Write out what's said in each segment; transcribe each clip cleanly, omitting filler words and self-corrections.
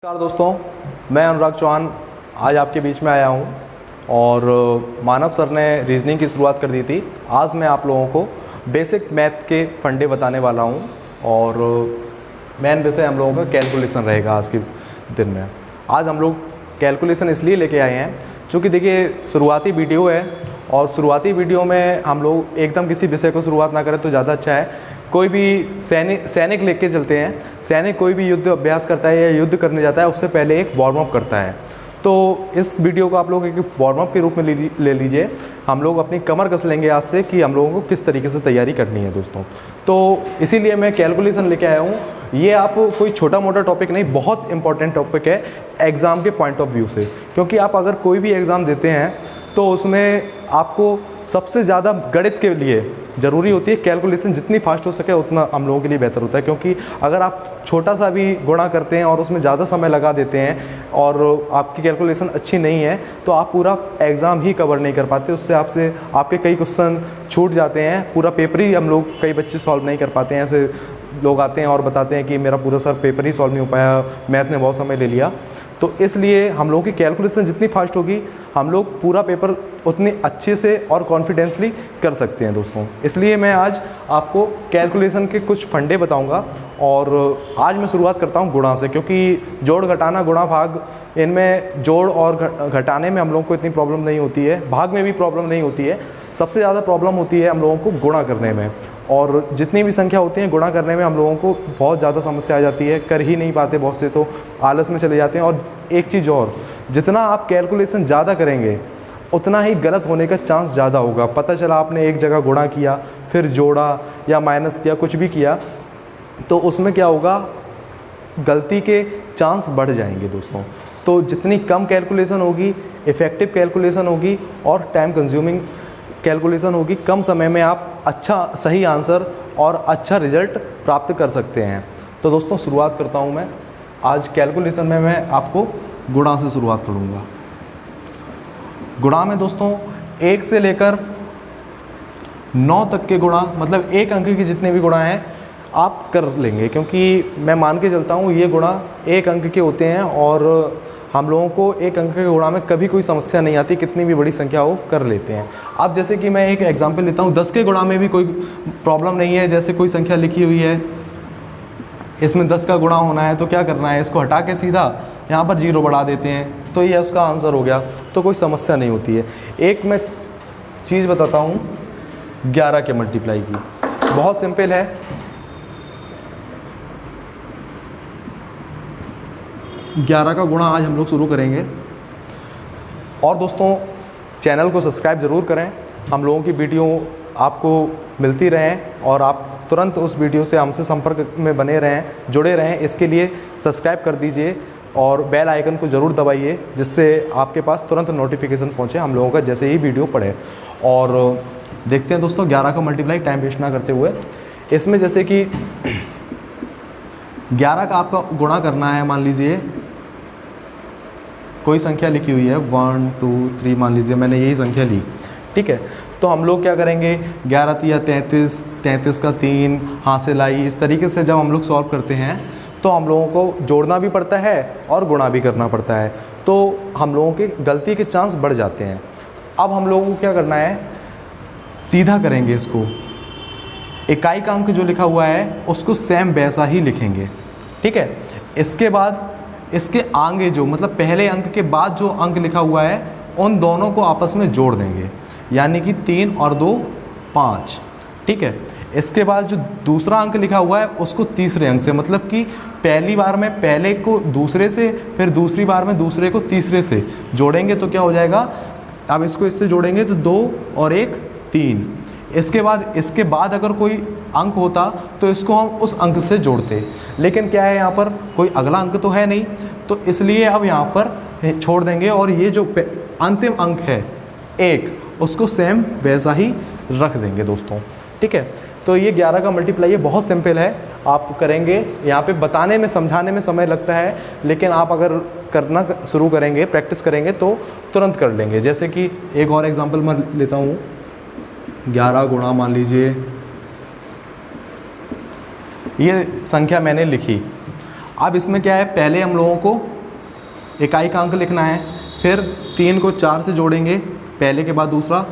नमस्कार दोस्तों, मैं अनुराग चौहान आज आपके बीच में आया हूं और मानव सर ने रीजनिंग की शुरुआत कर दी थी। आज मैं आप लोगों को बेसिक मैथ के फंडे बताने वाला हूं और मेन विषय हम लोगों का कैलकुलेशन रहेगा आज के दिन में। आज हम लोग कैलकुलेशन इसलिए लेके आए हैं क्योंकि देखिए शुरुआती वीडियो है और शुरुआती वीडियो में हम लोग एकदम किसी विषय को शुरुआत ना करें तो ज़्यादा अच्छा है। कोई भी सैनिक लेके चलते हैं, सैनिक कोई भी युद्ध अभ्यास करता है या युद्ध करने जाता है उससे पहले एक वार्म अप करता है। तो इस वीडियो को आप लोग एक वार्म अप के रूप में ले लीजिए। हम लोग अपनी कमर कस लेंगे आज से कि हम लोगों को किस तरीके से तैयारी करनी है दोस्तों। तो इसीलिए मैं कैलकुलेशन लेके आया हूँ। ये आप कोई छोटा मोटा टॉपिक नहीं, बहुत इंपॉर्टेंट टॉपिक है एग्ज़ाम के पॉइंट ऑफ व्यू से। क्योंकि आप अगर कोई भी एग्ज़ाम देते हैं तो उसमें आपको सबसे ज़्यादा गणित के लिए ज़रूरी होती है कैलकुलेशन। जितनी फास्ट हो सके उतना हम लोगों के लिए बेहतर होता है। क्योंकि अगर आप छोटा सा भी गुणा करते हैं और उसमें ज़्यादा समय लगा देते हैं और आपकी कैलकुलेशन अच्छी नहीं है तो आप पूरा एग्ज़ाम ही कवर नहीं कर पाते। उससे आपके कई क्वेश्चन छूट जाते हैं, पूरा पेपर ही हम लोग कई बच्चे सॉल्व नहीं कर पाते हैं। ऐसे लोग आते हैं और बताते हैं कि मेरा पूरा सर पेपर ही सॉल्व नहीं हो पाया, मैथ ने बहुत समय ले लिया। तो इसलिए हम लोगों की कैलकुलेशन जितनी फास्ट होगी हम लोग पूरा पेपर उतनी अच्छे से और कॉन्फिडेंसली कर सकते हैं दोस्तों। इसलिए मैं आज आपको कैलकुलेशन के कुछ फंडे बताऊंगा और आज मैं शुरुआत करता हूं गुणा से। क्योंकि जोड़ घटाना गुणा भाग, इनमें जोड़ और घटाने में हम लोगों को इतनी प्रॉब्लम नहीं होती है, भाग में भी प्रॉब्लम नहीं होती है। सबसे ज़्यादा प्रॉब्लम होती है हम लोगों को गुणा करने में। और जितनी भी संख्या होती है गुणा करने में हम लोगों को बहुत ज़्यादा समस्या आ जाती है, कर ही नहीं पाते बहुत से, तो आलस में चले जाते हैं। और एक चीज़ और, जितना आप कैलकुलेशन ज़्यादा करेंगे उतना ही गलत होने का चांस ज़्यादा होगा। पता चला आपने एक जगह गुणा किया, फिर जोड़ा या माइनस किया, कुछ भी किया, तो उसमें क्या होगा, गलती के चांस बढ़ जाएंगे दोस्तों। तो जितनी कम कैलकुलेशन होगी, इफ़ेक्टिव कैलकुलेशन होगी और टाइम कंज्यूमिंग कैलकुलेशन होगी, कम समय में आप अच्छा सही आंसर और अच्छा रिजल्ट प्राप्त कर सकते हैं। तो दोस्तों शुरुआत करता हूं मैं आज कैलकुलेशन में। मैं आपको गुणा से शुरुआत करूंगा। गुणा में दोस्तों 1 से लेकर 9 तक के गुणा, मतलब एक अंक के जितने भी गुणा हैं आप कर लेंगे। क्योंकि मैं मान के चलता हूँ ये गुणा एक अंक के होते हैं और हम लोगों को एक अंक के गुणा में कभी कोई समस्या नहीं आती, कितनी भी बड़ी संख्या हो कर लेते हैं। अब जैसे कि मैं एक एग्जांपल लेता हूँ, 10 के गुणा में भी कोई प्रॉब्लम नहीं है। जैसे कोई संख्या लिखी हुई है, इसमें 10 का गुणा होना है तो क्या करना है, इसको हटा के सीधा यहाँ पर 0 बढ़ा देते हैं तो ये उसका आंसर हो गया, तो कोई समस्या नहीं होती है। एक मैं चीज़ बताता हूँ 11 के मल्टीप्लाई की, बहुत सिंपल है। 11 का गुणा आज हम लोग शुरू करेंगे। और दोस्तों चैनल को सब्सक्राइब ज़रूर करें, हम लोगों की वीडियो आपको मिलती रहें और आप तुरंत उस वीडियो से हमसे संपर्क में बने रहें, जुड़े रहें। इसके लिए सब्सक्राइब कर दीजिए और बेल आइकन को ज़रूर दबाइए जिससे आपके पास तुरंत नोटिफिकेशन पहुँचे हम लोगों का जैसे ही वीडियो पड़े। और देखते हैं दोस्तों 11 का मल्टीप्लाई, टाइम वेस्ट ना करते हुए। इसमें जैसे कि 11 का आपका गुणा करना है, मान लीजिए कोई संख्या लिखी हुई है 1 2 3, मान लीजिए मैंने यही संख्या ली, ठीक है। तो हम लोग क्या करेंगे, 11 तिया 33, 33 का 3, हाथ से लाई, इस तरीके से जब हम लोग सॉल्व करते हैं तो हम लोगों को जोड़ना भी पड़ता है और गुणा भी करना पड़ता है, तो हम लोगों के गलती के चांस बढ़ जाते हैं। अब हम लोगों को क्या करना है, सीधा करेंगे इसको, इकाई का अंक जो लिखा हुआ है उसको सेम वैसा ही लिखेंगे, ठीक है। इसके बाद इसके आगे जो, मतलब पहले अंक के बाद जो अंक लिखा हुआ है उन दोनों को आपस में जोड़ देंगे, यानी कि 3 और 2 5, ठीक है। इसके बाद जो दूसरा अंक लिखा हुआ है उसको तीसरे अंक से, मतलब कि पहली बार में पहले को दूसरे से, फिर दूसरी बार में दूसरे को तीसरे से जोड़ेंगे तो क्या हो जाएगा, अब इसको इससे जोड़ेंगे तो 2 और 1 3। इसके बाद अगर कोई अंक होता तो इसको हम उस अंक से जोड़ते, लेकिन क्या है यहाँ पर कोई अगला अंक तो है नहीं, तो इसलिए अब यहाँ पर छोड़ देंगे और ये जो अंतिम अंक है 1 उसको सेम वैसा ही रख देंगे दोस्तों, ठीक है। तो ये 11 का मल्टीप्लाई है, बहुत सिंपल है, आप करेंगे। यहाँ पे बताने में समझाने में समय लगता है, लेकिन आप अगर करना शुरू करेंगे, प्रैक्टिस करेंगे तो तुरंत कर लेंगे। जैसे कि एक और एग्जांपल मैं लेता हूँ, 11 गुणा, मान लीजिए ये संख्या मैंने लिखी, अब इसमें क्या है, पहले हम लोगों को इकाई का अंक लिखना है, फिर 3 को 4 से जोड़ेंगे, पहले के बाद दूसरा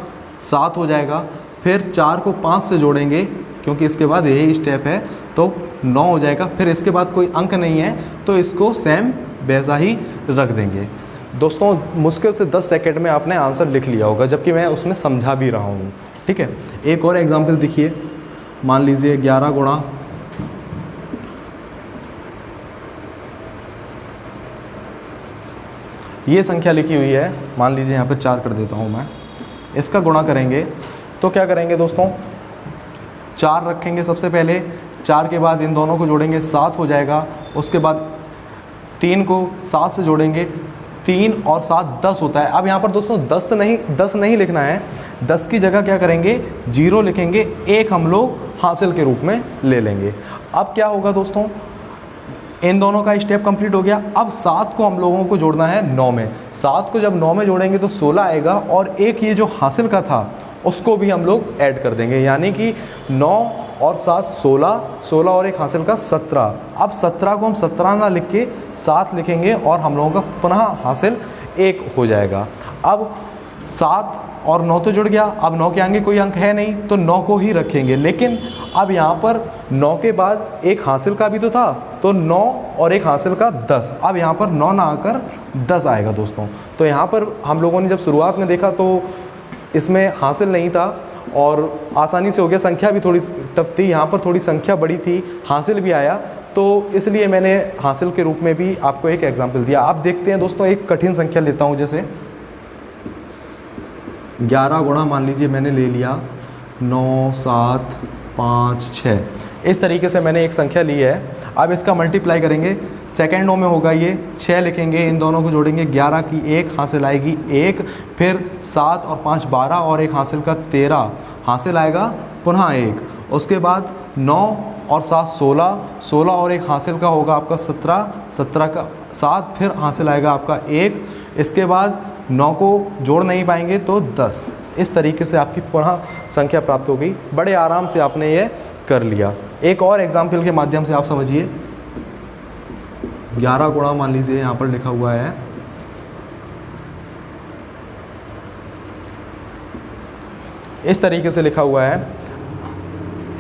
7 हो जाएगा, फिर 4 को 5 से जोड़ेंगे क्योंकि इसके बाद यही स्टेप है तो 9 हो जाएगा, फिर इसके बाद कोई अंक नहीं है तो इसको सेम वैसा ही रख देंगे। दोस्तों मुश्किल से 10 सेकंड में आपने आंसर लिख लिया होगा, जबकि मैं उसमें समझा भी रहा हूँ। ठीक है, एक और एग्जाम्पल देखिए, मान लीजिए 11 गुणा ये संख्या लिखी हुई है, मान लीजिए यहाँ पे 4 कर देता हूँ मैं, इसका गुणा करेंगे तो क्या करेंगे दोस्तों, 4 रखेंगे सबसे पहले, 4 के बाद इन दोनों को जोड़ेंगे 7 हो जाएगा, उसके बाद 3 को 7 से जोड़ेंगे, 3 और 7 10 होता है। अब यहाँ पर दोस्तों 10 नहीं लिखना है, 10 की जगह क्या करेंगे 0 लिखेंगे, 1 हम लोग हासिल के रूप में ले लेंगे। अब क्या होगा दोस्तों, इन दोनों का स्टेप कंप्लीट हो गया। अब 7 को हम लोगों को जोड़ना है 9 में, 7 को जब 9 में जोड़ेंगे तो 16 आएगा, और एक ये जो हासिल का था उसको भी हम लोग ऐड कर देंगे, यानी कि 9 और 7 16, 16 और एक हासिल का 17। अब 17 को हम 17 ना लिख के 7 लिखेंगे और हम लोगों का पुनः हासिल 1 हो जाएगा। अब 7 और 9 तो जुड़ गया, अब 9 के आगे कोई अंक है नहीं तो 9 को ही रखेंगे, लेकिन अब यहाँ पर 9 के बाद एक हासिल का भी तो था, तो 9 और एक हासिल का 10, अब यहाँ पर 9 ना आकर 10 आएगा दोस्तों। तो यहाँ पर हम लोगों ने जब शुरुआत में देखा तो इसमें हासिल नहीं था और आसानी से हो गया, संख्या भी थोड़ी टफ थी, यहाँ पर थोड़ी संख्या बड़ी थी, हासिल भी आया, तो इसलिए मैंने हासिल के रूप में भी आपको एक एग्जाम्पल दिया। आप देखते हैं दोस्तों, एक कठिन संख्या लेता हूँ, जैसे 11 गुणा मान लीजिए मैंने ले लिया 9 7 5 6, इस तरीके से मैंने एक संख्या ली है। अब इसका मल्टीप्लाई करेंगे, सेकेंडों में होगा ये, 6 लिखेंगे, इन दोनों को जोड़ेंगे, 11 की 1 हासिल आएगी 1, फिर 7 और 5 12 और एक हासिल का 13 हासिल आएगा पुनः 1, उसके बाद 9 और 7 16, 16 और एक हासिल का होगा आपका 17, 17 का 7 फिर हासिल आएगा आपका 1, इसके बाद 9 को जोड़ नहीं पाएंगे तो 10। इस तरीके से आपकी पुनः संख्या प्राप्त हो गई, बड़े आराम से आपने ये कर लिया। एक और एग्जाम्पल के माध्यम से आप समझिए, 11 गुणा मान लीजिए यहाँ पर लिखा हुआ है, इस तरीके से लिखा हुआ है,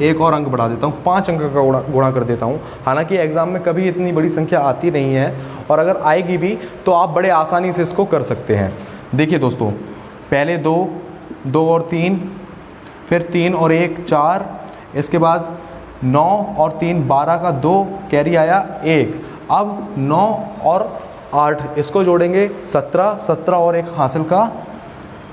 एक और अंक बढ़ा देता हूँ, 5 अंक का गुणा कर देता हूँ। हालांकि एग्ज़ाम में कभी इतनी बड़ी संख्या आती नहीं है, और अगर आएगी भी तो आप बड़े आसानी से इसको कर सकते हैं। देखिए दोस्तों, पहले 2 2 और 3, फिर 3 और 1 4, इसके बाद 9 और 3 12 का 2 कैरी आया 1, अब 9 और 8 इसको जोड़ेंगे 17, 17 और एक हासिल का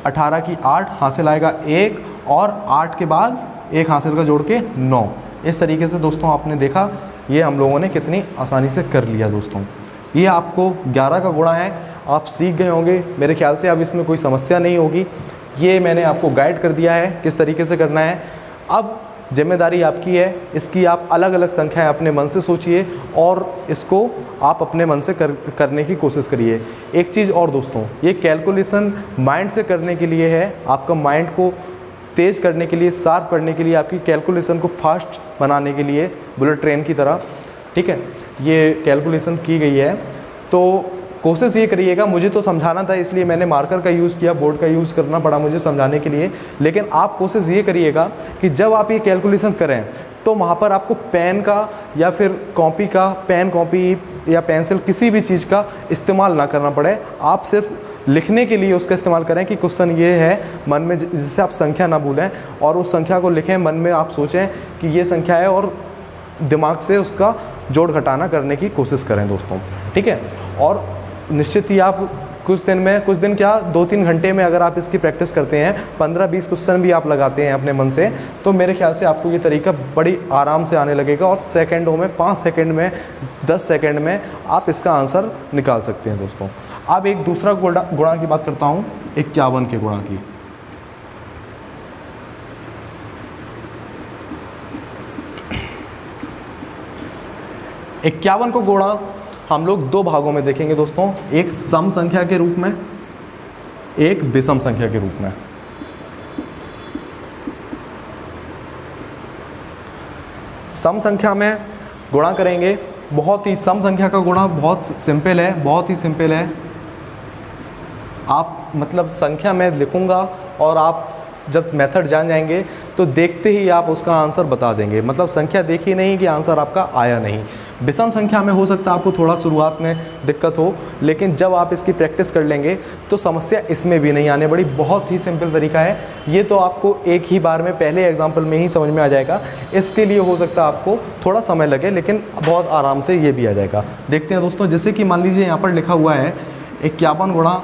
18 की 8 हासिल आएगा 1, और 8 के बाद एक हासिल का जोड़ के 9। इस तरीके से दोस्तों आपने देखा, ये हम लोगों ने कितनी आसानी से कर लिया दोस्तों। ये आपको 11 का गुणा है, आप सीख गए होंगे मेरे ख्याल से, अब इसमें कोई समस्या नहीं होगी। ये मैंने आपको गाइड कर दिया है किस तरीके से करना है। अब जिम्मेदारी आपकी है, इसकी आप अलग अलग संख्याएं अपने मन से सोचिए और इसको आप अपने मन से करने की कोशिश करिए। एक चीज़ और दोस्तों, ये कैलकुलेशन माइंड से करने के लिए है, आपका माइंड को तेज़ करने के लिए, शार्प करने के लिए, आपकी कैलकुलेशन को फास्ट बनाने के लिए, बुलेट ट्रेन की तरह। ठीक है, ये कैलकुलेशन की गई है, तो कोशिश ये करिएगा। मुझे तो समझाना था इसलिए मैंने मार्कर का यूज़ किया, बोर्ड का यूज़ करना पड़ा मुझे समझाने के लिए, लेकिन आप कोशिश ये करिएगा कि जब आप ये कैलकुलेशन करें तो वहाँ पर आपको पेन का या फिर कॉपी का, पेन कॉपी या पेंसिल किसी भी चीज़ का इस्तेमाल ना करना पड़े। आप सिर्फ लिखने के लिए उसका इस्तेमाल करें कि क्वेश्चन ये है, मन में जिससे आप संख्या ना भूलें, और उस संख्या को लिखें, मन में आप सोचें कि ये संख्या है, और दिमाग से उसका जोड़ घटाना करने की कोशिश करें दोस्तों। ठीक है, और निश्चित ही आप कुछ दिन क्या 2-3 घंटे में अगर आप इसकी प्रैक्टिस करते हैं, 15-20 क्वेश्चन भी आप लगाते हैं अपने मन से, तो मेरे ख्याल से आपको ये तरीका बड़ी आराम से आने लगेगा, और सेकंडों में, 5 सेकंड में, 10 सेकंड में आप इसका आंसर निकाल सकते हैं दोस्तों। अब एक दूसरा गुणा की बात करता हूँ, 51 के गुणा की। इक्यावन को गुणा हम लोग 2 भागों में देखेंगे दोस्तों, एक सम संख्या के रूप में, एक विषम संख्या के रूप में। सम संख्या में गुणा करेंगे बहुत ही सम संख्या का गुणा बहुत सिंपल है, बहुत ही सिंपल है। आप मतलब संख्या मैं लिखूँगा और आप जब मेथड जान जाएंगे तो देखते ही आप उसका आंसर बता देंगे। मतलब संख्या देखी नहीं कि आंसर आपका आया नहीं। विषम संख्या में हो सकता है आपको थोड़ा शुरुआत में दिक्कत हो, लेकिन जब आप इसकी प्रैक्टिस कर लेंगे तो समस्या इसमें भी नहीं आने बड़ी। बहुत ही सिंपल तरीका है ये, तो आपको एक ही बार में पहले एग्जाम्पल में ही समझ में आ जाएगा। इसके लिए हो सकता है आपको थोड़ा समय लगे, लेकिन बहुत आराम से ये भी आ जाएगा। देखते हैं दोस्तों, जैसे कि मान लीजिए यहाँ पर लिखा हुआ है 51 गुणा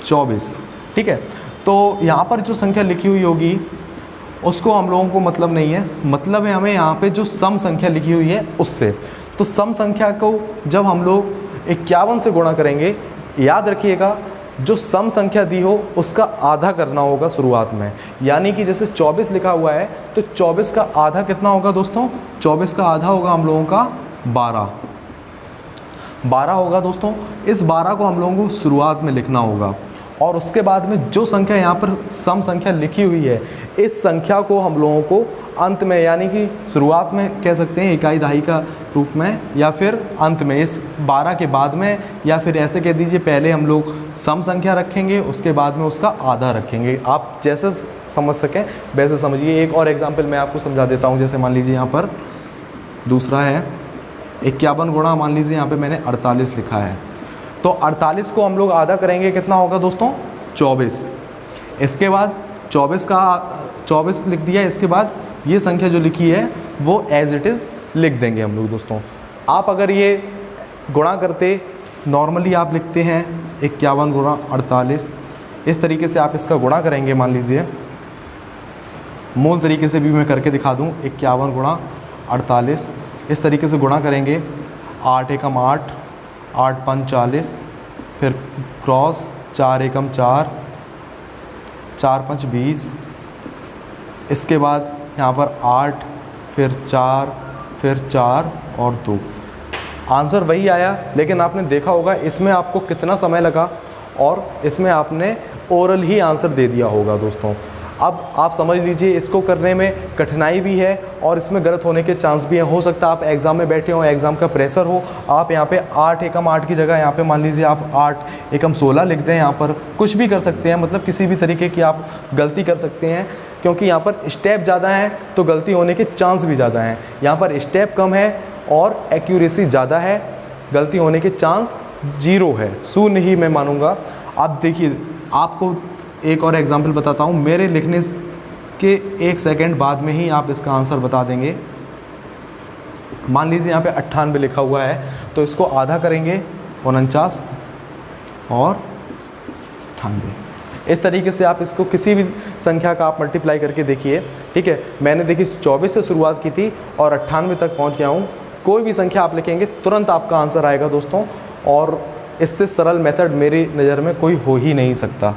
24, ठीक है। तो यहाँ पर जो संख्या लिखी हुई होगी उसको हम लोगों को मतलब नहीं है, मतलब है हमें यहाँ पे जो सम संख्या लिखी हुई है उससे। तो सम संख्या को जब हम लोग 51 से गुणा करेंगे, याद रखिएगा जो सम संख्या दी हो उसका आधा करना होगा शुरुआत में। यानी कि जैसे 24 लिखा हुआ है तो 24 का आधा कितना होगा दोस्तों? 24 का आधा होगा हम लोगों का 12 होगा दोस्तों। इस 12 को हम लोगों को शुरुआत में लिखना होगा और उसके बाद में जो संख्या यहाँ पर सम संख्या लिखी हुई है इस संख्या को हम लोगों को अंत में, यानी कि शुरुआत में कह सकते हैं इकाई दहाई का रूप में, या फिर अंत में इस 12 के बाद में, या फिर ऐसे कह दीजिए पहले हम लोग सम संख्या रखेंगे उसके बाद में उसका आधा रखेंगे। आप जैसे समझ सकें वैसे समझिए। एक और एग्जाम्पल मैं आपको समझा देता हूँ। जैसे मान लीजिए यहाँ पर दूसरा है 51 गुणा, मान लीजिए यहाँ पर मैंने 48 लिखा है, तो 48 को हम लोग आधा करेंगे, कितना होगा दोस्तों? 24। इसके बाद 24 लिख दिया। इसके बाद ये संख्या जो लिखी है वो एज इट इज़ लिख देंगे हम लोग दोस्तों। आप अगर ये गुणा करते, नॉर्मली आप लिखते हैं 51 गुणा 48, इस तरीके से आप इसका गुणा करेंगे। मान लीजिए मूल तरीके से भी मैं करके दिखा दूँ, 51 गुणा 48 इस तरीके से गुणा करेंगे। 8 एकम 8, 8 पंच 40, फिर क्रॉस 4 एकम 4, 4 पंच 20, इसके बाद यहाँ पर 8, फिर 4, फिर 4 और 2। आंसर वही आया, लेकिन आपने देखा होगा इसमें आपको कितना समय लगा और इसमें आपने ओरल ही आंसर दे दिया होगा दोस्तों। अब आप समझ लीजिए इसको करने में कठिनाई भी है और इसमें गलत होने के चांस भी हैं। हो सकता है आप एग्ज़ाम में बैठे हो, एग्ज़ाम का प्रेशर हो, आप यहाँ पे 8 एकम 8 की जगह यहाँ पे मान लीजिए आप 8 एकम 16 लिख दें। यहाँ पर कुछ भी कर सकते हैं, मतलब किसी भी तरीके की आप गलती कर सकते हैं, क्योंकि यहाँ पर स्टेप ज़्यादा हैं तो गलती होने के चांस भी ज़्यादा हैं। यहाँ पर स्टेप कम है और एक्यूरेसी ज़्यादा है, गलती होने के चांस 0 है, 0 ही मैं मानूँगा। आप देखिए, आपको एक और एग्जाम्पल बताता हूँ। मेरे लिखने के 1 सेकंड बाद में ही आप इसका आंसर बता देंगे। मान लीजिए यहाँ पे 98 लिखा हुआ है, तो इसको आधा करेंगे 49 और 98। इस तरीके से आप इसको किसी भी संख्या का आप मल्टीप्लाई करके देखिए, ठीक है। मैंने देखिए 24 से शुरुआत की थी और 98 तक पहुँच गया हूँ। कोई भी संख्या आप लिखेंगे तुरंत आपका आंसर आएगा दोस्तों, और इससे सरल मेथड मेरी नज़र में कोई हो ही नहीं सकता।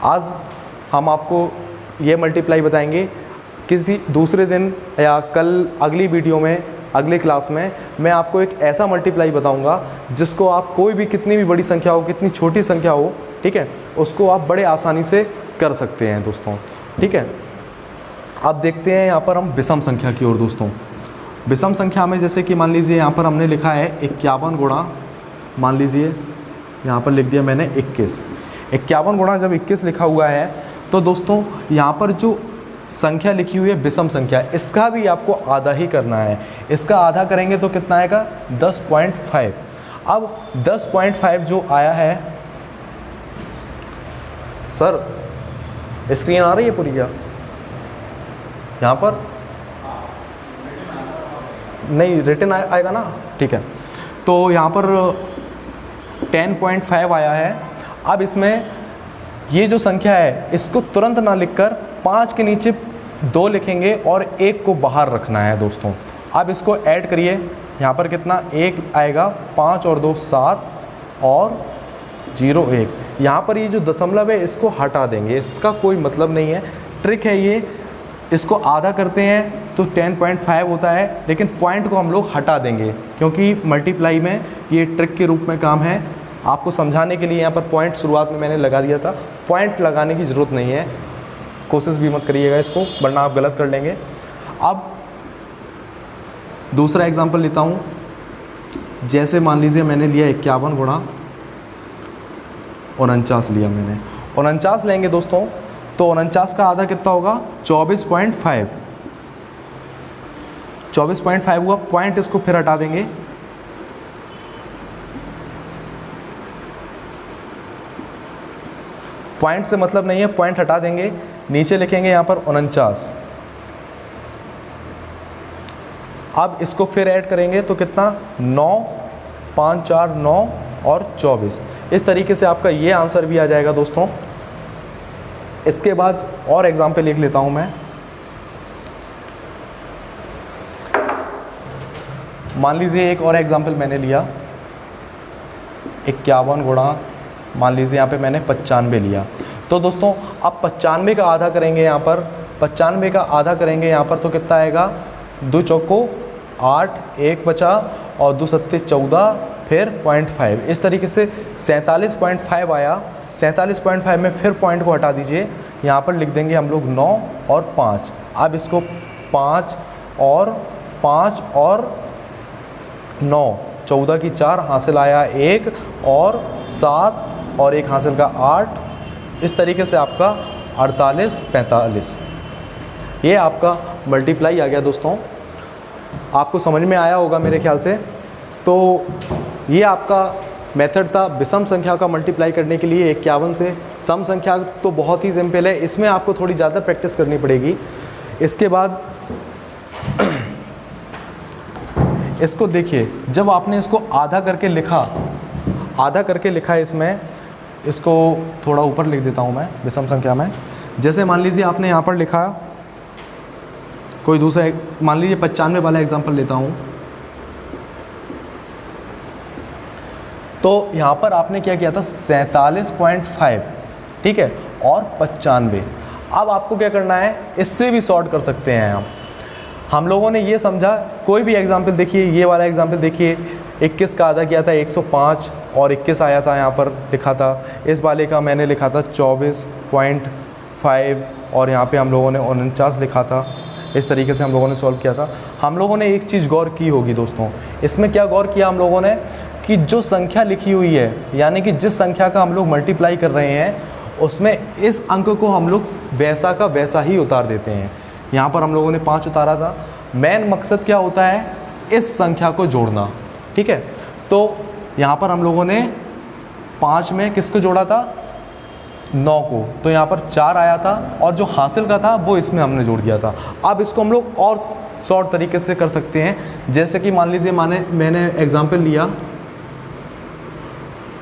आज हम आपको ये मल्टीप्लाई बताएंगे, किसी दूसरे दिन या कल अगली वीडियो में, अगली क्लास में मैं आपको एक ऐसा मल्टीप्लाई बताऊंगा जिसको आप कोई भी, कितनी भी बड़ी संख्या हो, कितनी छोटी संख्या हो, ठीक है, उसको आप बड़े आसानी से कर सकते हैं दोस्तों, ठीक है। अब देखते हैं यहाँ पर हम विषम संख्या की ओर दोस्तों। विषम संख्या में जैसे कि मान लीजिए यहाँ पर हमने लिखा है 51 गुणा, मान लीजिए यहाँ पर लिख दिया मैंने 21। 51 गुणा जब 21 लिखा हुआ है तो दोस्तों यहाँ पर जो संख्या लिखी हुई है विषम संख्या, इसका भी आपको आधा ही करना है। इसका आधा करेंगे तो कितना आएगा? 10.5। अब 10.5 जो आया है, सर स्क्रीन आ रही है पूरी क्या? यहाँ पर नहीं, रिटन आएगा ना, ठीक है। तो यहाँ पर 10.5 आया है। अब इसमें ये जो संख्या है इसको तुरंत ना लिखकर 5 के नीचे 2 लिखेंगे और 1 को बाहर रखना है दोस्तों। अब इसको ऐड करिए, यहाँ पर कितना 1 आएगा, 5 और 2 7 और 0 1। यहाँ पर ये जो दशमलव है इसको हटा देंगे, इसका कोई मतलब नहीं है, ट्रिक है ये। इसको आधा करते हैं तो 10.5 होता है, लेकिन पॉइंट को हम लोग हटा देंगे क्योंकि मल्टीप्लाई में ये ट्रिक के रूप में काम है। आपको समझाने के लिए यहाँ पर पॉइंट शुरुआत में मैंने लगा दिया था, पॉइंट लगाने की ज़रूरत नहीं है, कोशिश भी मत करिएगा इसको, वरना आप गलत कर लेंगे। अब दूसरा एग्जाम्पल लेता हूँ, जैसे मान लीजिए मैंने लिया 51 गुणा 49 लिया मैंने, 49 लेंगे दोस्तों तो 49 का आधा कितना होगा 24.5, 24.5 हुआ, पॉइंट इसको फिर हटा देंगे, पॉइंट से मतलब नहीं है, पॉइंट हटा देंगे, नीचे लिखेंगे यहाँ पर 49। अब इसको फिर ऐड करेंगे तो कितना 9, 5 4 9 और 24। इस तरीके से आपका ये आंसर भी आ जाएगा दोस्तों। इसके बाद और एग्जाम्पल लिख लेता हूँ मैं, मान लीजिए एक और एग्जाम्पल मैंने लिया 51 गुणा, मान लीजिए यहाँ पे मैंने 95 लिया। तो दोस्तों अब 95 का आधा करेंगे यहाँ पर, 95 का आधा करेंगे यहाँ पर तो कितना आएगा 2 चौको 8, 1 बचा और 2 सत्ते 14, फिर 0.5। इस तरीके से 47.5 आया। 47.5 में फिर पॉइंट को हटा दीजिए, यहाँ पर लिख देंगे हम लोग 9 और 5। अब इसको 5 और 9, 14 की 4 हासिल आया 1 और 7 और 1 हासिल का 8। इस तरीके से आपका 48 45 ये आपका मल्टीप्लाई आ गया दोस्तों। आपको समझ में आया होगा मेरे ख्याल से। तो ये आपका मेथड था विषम संख्या का मल्टीप्लाई करने के लिए 51 से। सम संख्या तो बहुत ही सिंपल है, इसमें आपको थोड़ी ज़्यादा प्रैक्टिस करनी पड़ेगी। इसके बाद इसको देखिए, जब आपने इसको आधा करके लिखा इसमें, इसको थोड़ा ऊपर लिख देता हूँ मैं विषम संख्या में। जैसे मान लीजिए आपने यहाँ पर लिखा कोई दूसरा, मान लीजिए 95 वाला एग्जाम्पल लेता हूँ। तो यहाँ पर आपने क्या किया था 47.5, ठीक है, और 95। अब आपको क्या करना है, इससे भी सॉर्ट कर सकते हैं हम लोगों ने ये समझा। कोई भी एग्जाम्पल देखिए, ये वाला एग्जाम्पल देखिए, 21 का आधा किया था 105 और 21 आया था, यहाँ पर लिखा था। इस वाले का मैंने लिखा था 24.5 और यहाँ पे हम लोगों ने 49 लिखा था। इस तरीके से हम लोगों ने सॉल्व किया था। हम लोगों ने एक चीज़ गौर की होगी दोस्तों, इसमें क्या गौर किया हम लोगों ने कि जो संख्या लिखी हुई है, यानी कि जिस संख्या का हम लोग मल्टीप्लाई कर रहे हैं, उसमें इस अंक को हम लोग वैसा का वैसा ही उतार देते हैं। यहाँ पर हम लोगों ने 5 उतारा था। मेन मकसद क्या होता है, इस संख्या को जोड़ना, ठीक है। तो यहाँ पर हम लोगों ने 5 में किसको जोड़ा था, 9 को, तो यहाँ पर 4 आया था और जो हासिल का था वो इसमें हमने जोड़ दिया था। अब इसको हम लोग और शॉर्ट तरीके से कर सकते हैं। जैसे कि मान लीजिए मैंने एग्जाम्पल लिया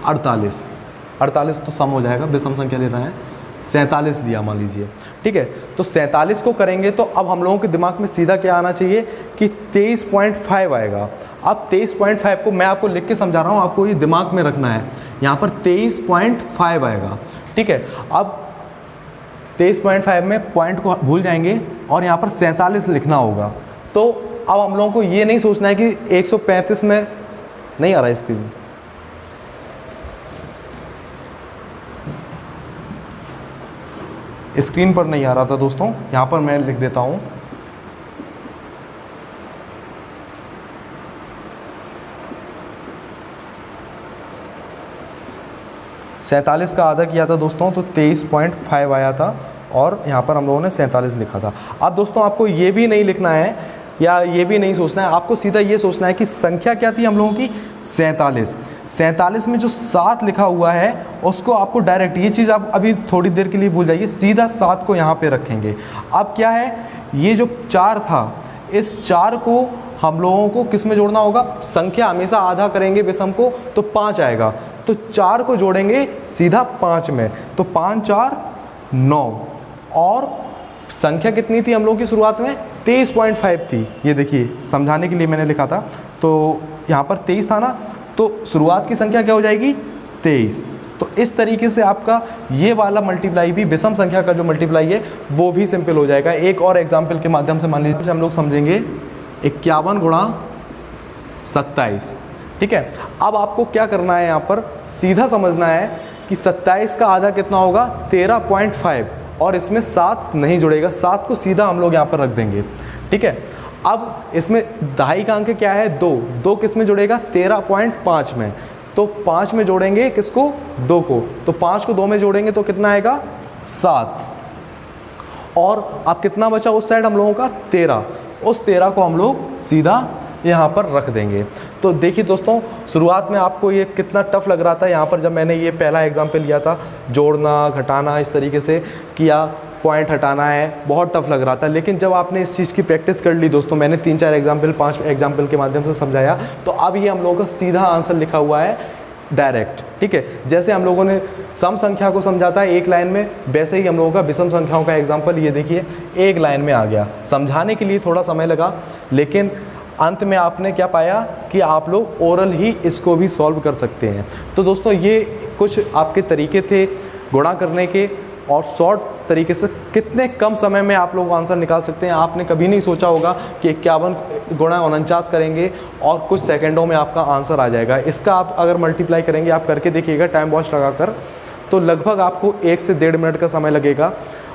48 तो सम हो जाएगा, विषम संख्या ले रहे हैं। 47 लिया मान लीजिए, ठीक है। तो 47 को करेंगे तो अब हम लोगों के दिमाग में सीधा क्या आना चाहिए कि 23.5 आएगा। अब 23.5 को मैं आपको लिख के समझा रहा हूँ, आपको ये दिमाग में रखना है। यहाँ पर 23.5 आएगा, ठीक है। अब 23.5 में पॉइंट को भूल जाएंगे और यहाँ पर 47 लिखना होगा। तो अब हम लोगों को ये नहीं सोचना है कि 135 में नहीं आ रहा है, स्क्रीन पर नहीं आ रहा था दोस्तों, यहाँ पर मैं लिख देता हूँ। सैंतालीस का आधा किया था दोस्तों तो 23.5 आया था और यहाँ पर हम लोगों ने 47 लिखा था। अब दोस्तों आपको ये भी नहीं लिखना है या ये भी नहीं सोचना है, आपको सीधा ये सोचना है कि संख्या क्या थी हम लोगों की 47। 47 में जो 7 लिखा हुआ है उसको आपको डायरेक्ट, ये चीज़ आप अभी थोड़ी देर के लिए भूल जाइए, सीधा 7 को यहाँ पे रखेंगे। अब क्या है, ये जो 4 था, इस 4 को हम लोगों को किस में जोड़ना होगा, संख्या हमेशा आधा करेंगे विषम को तो 5 आएगा, तो 4 को जोड़ेंगे सीधा 5 में, तो 5 4 9 और संख्या कितनी थी हम लोगों की शुरुआत में 23.5 थी। ये देखिए समझाने के लिए मैंने लिखा था, तो यहाँ पर 23 था ना, तो शुरुआत की संख्या क्या हो जाएगी 23। तो इस तरीके से आपका ये वाला मल्टीप्लाई भी, विषम संख्या का जो मल्टीप्लाई है वो भी सिंपल हो जाएगा। एक और एग्जाम्पल के माध्यम से मान लीजिए हम लोग समझेंगे 51 गुणा 27, ठीक है। अब आपको क्या करना है, यहाँ पर सीधा समझना है कि 27 का आधा कितना होगा 13.5 और इसमें 7 नहीं जुड़ेगा, 7 को सीधा हम लोग यहाँ पर रख देंगे, ठीक है। अब इसमें दहाई का अंक क्या है 2, 2 किस में जुड़ेगा 13.5 में, तो 5 में जोड़ेंगे किसको 2 को, तो 5 को 2 में जोड़ेंगे तो कितना आएगा 7, और अब कितना बचा उस साइड हम लोगों का 13, उस 13 को हम लोग सीधा यहाँ पर रख देंगे। तो देखिए दोस्तों, शुरुआत में आपको ये कितना टफ लग रहा था यहाँ पर जब मैंने ये पहला एग्जाम्पल लिया था, जोड़ना घटाना इस तरीके से किया, पॉइंट हटाना है, बहुत टफ लग रहा था। लेकिन जब आपने इस चीज़ की प्रैक्टिस कर ली दोस्तों, मैंने 3-4 एग्जाम्पल 5 एग्जाम्पल के माध्यम से समझाया, तो अब ये हम लोगों का सीधा आंसर लिखा हुआ है डायरेक्ट, ठीक है। जैसे हम लोगों ने सम संख्या को समझाता है एक लाइन में, वैसे ही हम लोगों का विषम संख्याओं का एग्जाम्पल ये देखिए एक लाइन में आ गया। समझाने के लिए थोड़ा समय लगा, लेकिन अंत में आपने क्या पाया कि आप लोग ओरल ही इसको भी सॉल्व कर सकते हैं। तो दोस्तों ये कुछ आपके तरीके थे गुणा करने के, और शॉर्ट तरीके से कितने कम समय में आप लोग आंसर निकाल सकते हैं। आपने कभी नहीं सोचा होगा कि 51 गुणा 49 करेंगे और कुछ सेकंडों में आपका आंसर आ जाएगा। इसका आप अगर मल्टीप्लाई करेंगे, आप करके देखिएगा टाइम वॉच लगाकर, तो लगभग आपको 1 से 1.5 मिनट का समय लगेगा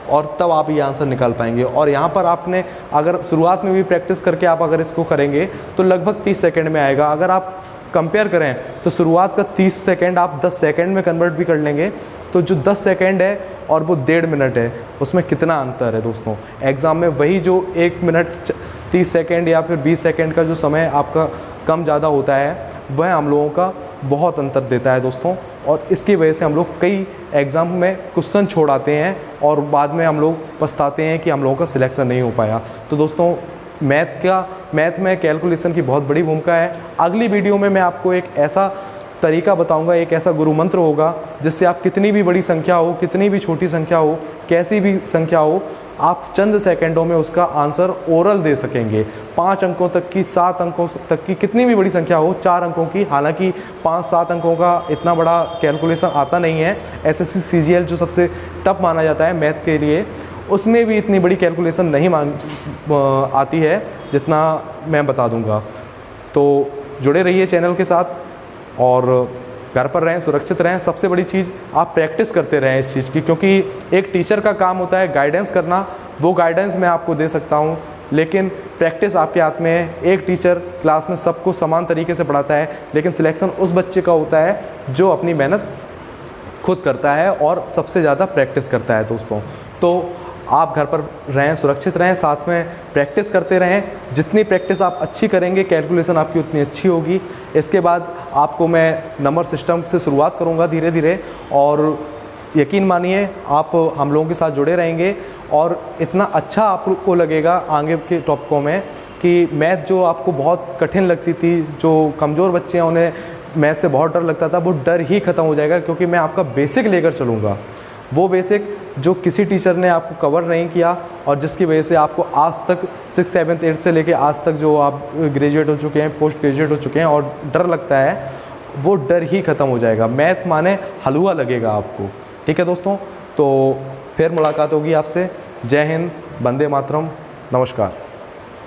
और तब आप ये आंसर निकाल पाएंगे। और यहाँ पर आपने अगर शुरुआत में भी प्रैक्टिस करके आप अगर इसको करेंगे तो लगभग 30 सेकंड में आएगा। अगर आप कंपेयर करें तो शुरुआत का 30 सेकंड आप 10 सेकंड में कन्वर्ट भी कर लेंगे, तो जो 10 सेकंड है और वो 1.5 मिनट है, उसमें कितना अंतर है दोस्तों। एग्ज़ाम में वही जो 1 मिनट 30 सेकंड या फिर 20 सेकंड का जो समय आपका कम ज़्यादा होता है, वह हम लोगों का बहुत अंतर देता है दोस्तों। और इसकी वजह से हम लोग कई एग्ज़ाम में क्वेश्चन छोड़ आते हैं और बाद में हम लोग पछताते हैं कि हम लोगों का सिलेक्शन नहीं हो पाया। तो दोस्तों मैथ में कैलकुलेशन की बहुत बड़ी भूमिका है। अगली वीडियो में मैं आपको एक ऐसा तरीका बताऊंगा, एक ऐसा गुरु मंत्र होगा जिससे आप कितनी भी बड़ी संख्या हो, कितनी भी छोटी संख्या हो, कैसी भी संख्या हो, आप चंद सेकंडों में उसका आंसर ओरल दे सकेंगे। 5 अंकों तक की, 7 अंकों तक की, कितनी भी बड़ी संख्या हो, 4 अंकों की, हालांकि 5-7 अंकों का इतना बड़ा कैलकुलेशन आता नहीं है। एसएससी सीजीएल जो सबसे टफ माना जाता है मैथ के लिए, उसमें भी इतनी बड़ी कैलकुलेशन नहीं आती है जितना मैं बता दूंगा। तो जुड़े रहिए चैनल के साथ और घर पर रहें, सुरक्षित रहें। सबसे बड़ी चीज़ आप प्रैक्टिस करते रहें इस चीज़ की, क्योंकि एक टीचर का काम होता है गाइडेंस करना। वो गाइडेंस मैं आपको दे सकता हूँ, लेकिन प्रैक्टिस आपके हाथ में है। एक टीचर क्लास में सबको समान तरीके से पढ़ाता है, लेकिन सिलेक्शन उस बच्चे का होता है जो अपनी मेहनत खुद करता है और सबसे ज़्यादा प्रैक्टिस करता है दोस्तों। तो आप घर पर रहें, सुरक्षित रहें, साथ में प्रैक्टिस करते रहें। जितनी प्रैक्टिस आप अच्छी करेंगे, कैलकुलेशन आपकी उतनी अच्छी होगी। इसके बाद आपको मैं नंबर सिस्टम से शुरुआत करूंगा धीरे धीरे, और यकीन मानिए आप हम लोगों के साथ जुड़े रहेंगे और इतना अच्छा आपको लगेगा आगे के टॉपिकों में कि मैथ जो आपको बहुत कठिन लगती थी, जो कमज़ोर बच्चे हैं उन्हें मैथ से बहुत डर लगता था, वो डर ही ख़त्म हो जाएगा, क्योंकि मैं आपका बेसिक लेकर चलूँगा। वो बेसिक जो किसी टीचर ने आपको कवर नहीं किया और जिसकी वजह से आपको आज तक 6, 7, 8 से लेके आज तक जो आप ग्रेजुएट हो चुके हैं, पोस्ट ग्रेजुएट हो चुके हैं और डर लगता है, वो डर ही ख़त्म हो जाएगा। मैथ माने हलवा लगेगा आपको। ठीक है दोस्तों, तो फिर मुलाकात होगी आपसे। जय हिंद, वंदे मातरम, नमस्कार।